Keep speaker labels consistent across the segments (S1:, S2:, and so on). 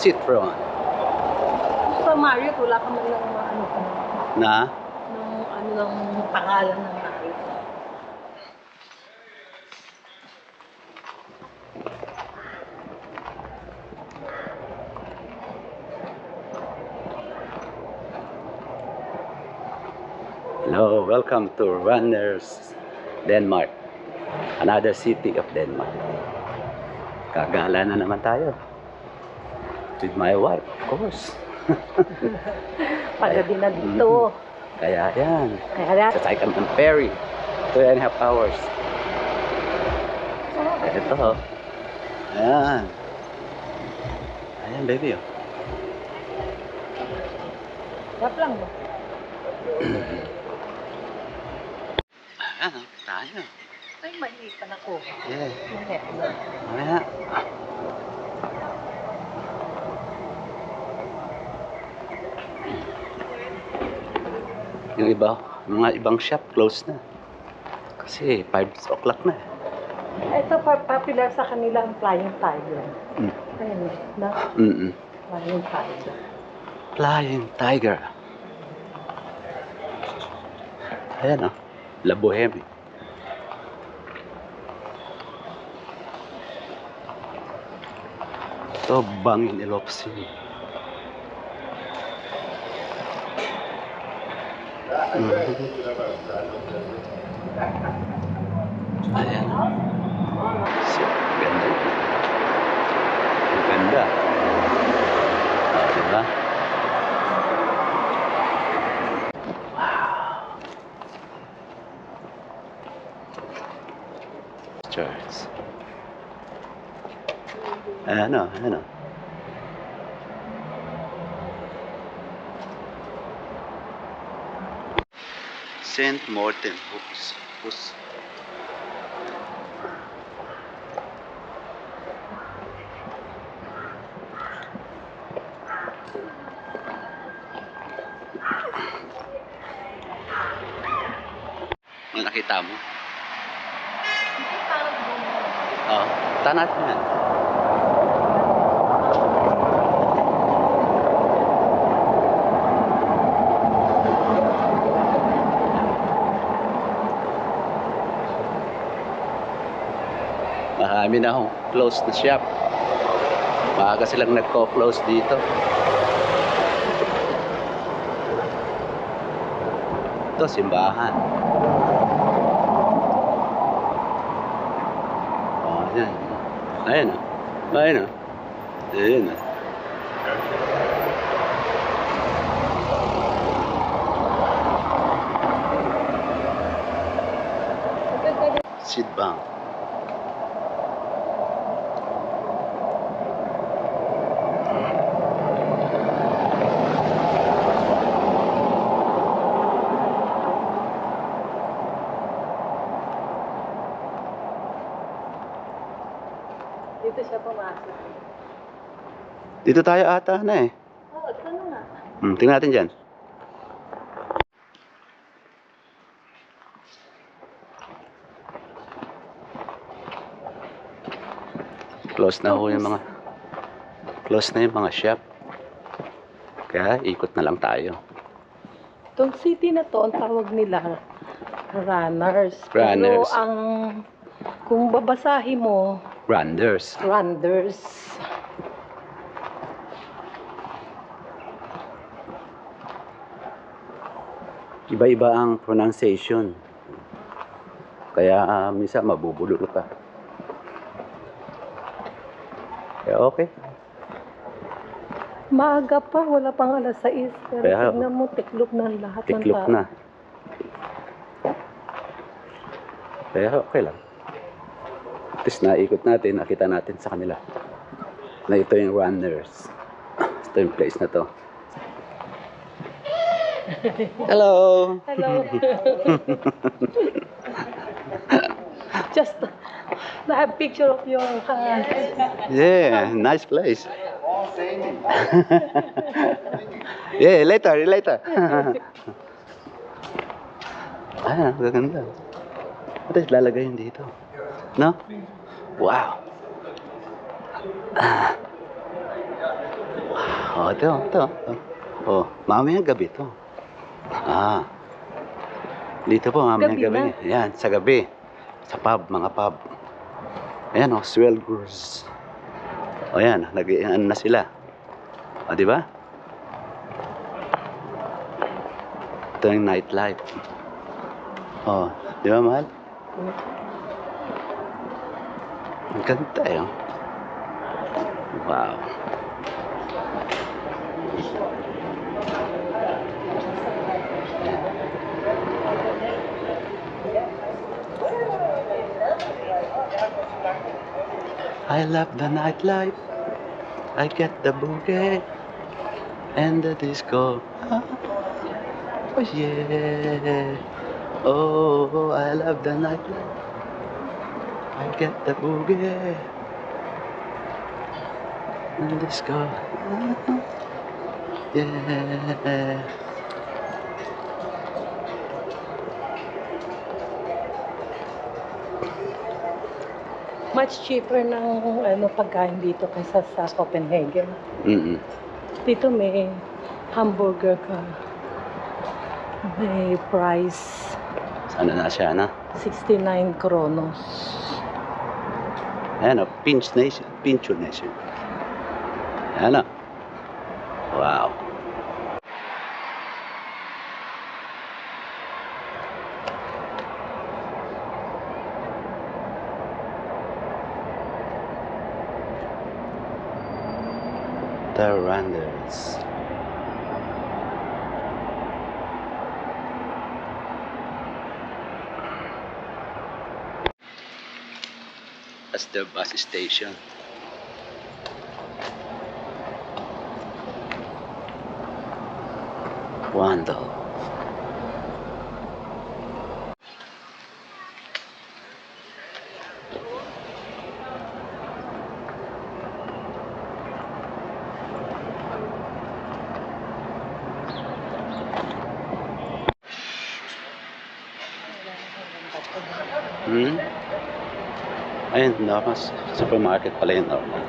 S1: Sit front.
S2: Sa Marriott, wala ka man lang ano ka
S1: Na?
S2: ng ano ng pangalan ng Marriott.
S1: Hello, welcome to Randers, Denmark. Another city of Denmark. Kagala na naman tayo. With my wife, of course.
S2: Paggabi na dito.
S1: Kaya yan.
S2: Kaya
S1: Sasakay kami ng ferry. 2.5 hours. Ito. Ayan. Ayan, baby. Oh.
S2: Wap lang ba?
S1: Ayan, oh. Tayo.
S2: Ay, maliit pa na ko.
S1: Yeah.
S2: Maliit na.
S1: Ayan. Yung iba, mga ibang shop closed na. Kasi 5 o'clock na.
S2: Ito popular sa kanila ang Flying Tiger. Ayun, na? Flying Tiger.
S1: Flying Tiger. Ayan oh. La Boheme. Ito, Bangin Ilocsin. Ayan. Ganda. Ganda. Diba? Wow. Church. Ayan o, ayan o. Saint Morten Hus. Ano nakita mo? Oo, tanat mo yan. Marami na akong close na shop. Maaga silang nagko-close dito. Ito, simbahan. Oh, ayan. Ayan o. Ayan o. Ayan o. Seed bank.
S2: Dito siya pumasok.
S1: Dito tayo ata na eh.
S2: Oo, ito na nga.
S1: Tingnan natin dyan. Close na ho yung mga shop. Kaya ikot na lang tayo.
S2: Itong city na to, ang tawag nila Randers. Pero
S1: Randers.
S2: kung babasahin mo,
S1: Randers.
S2: Randers.
S1: Iba-iba ang pronunciation. Kaya minsan mabubulol ka. Kaya okay.
S2: Maaga pa, wala pang alas 6. Pero
S1: Kaya,
S2: tignan mo, tiklop na lahat ng
S1: tiklop
S2: tao.
S1: na. Kaya okay lang. At least naikot natin, nakita natin sa kanila na ito yung Randers. Ito yung place na to. Hello!
S2: Hello. Just I have picture of your hand.
S1: Yeah, nice place. Yeah, later. Ah, gaganda. Ito lalagay yun dito. No? Wow. Oh, ito. Oh, mamayang gabi to. Ah, dito po mamayang
S2: Gabi
S1: gabi.
S2: na.
S1: Yan, sa gabi. Sa pub, mga pub. Ayan oh, swelgers. O yan, nag-ano na sila. O, di ba? Ito yung nightlife. O, di ba, mahal? Ang ganda eh. Oh. Wow. I love the nightlife. I get the bouquet and the disco. Oh yeah. Oh, I love the nightlife. I get the bouquet and the disco. Yeah.
S2: Much cheaper ng pagkain dito kaysa sa Copenhagen.
S1: Mm-mm.
S2: Dito may hamburger ka. May price
S1: Ano na siya, na?
S2: 69 kronos.
S1: Ayan o, Pinch Nation. Ayan o. Wow. The Randers. That's the bus station. Wando. Ayun, normal. Supermarket pala yun, normal.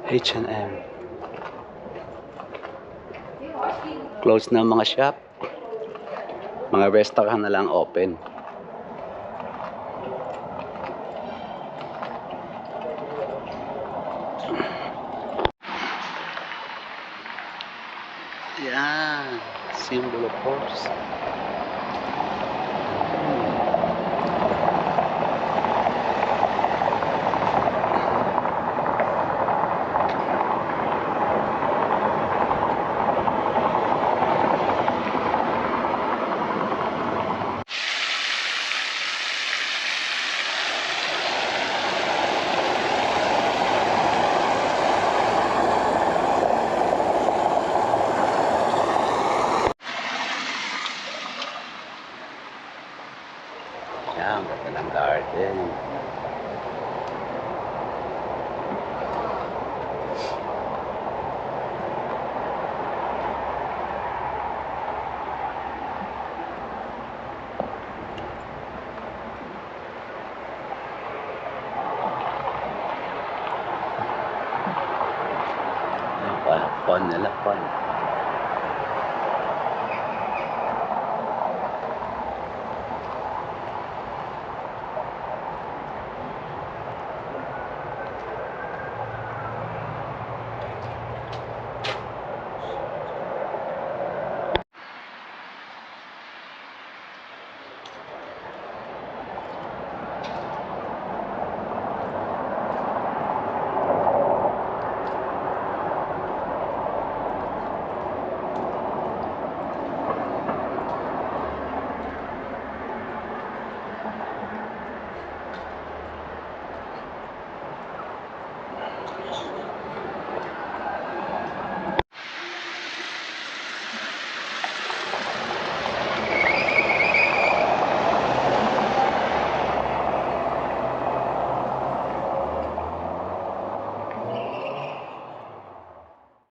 S1: H&M. Close na ang mga shop. Mga restaurant na lang open. Yan. Symbol of horse. Yan, ganda ng garden. Pon nila, pon.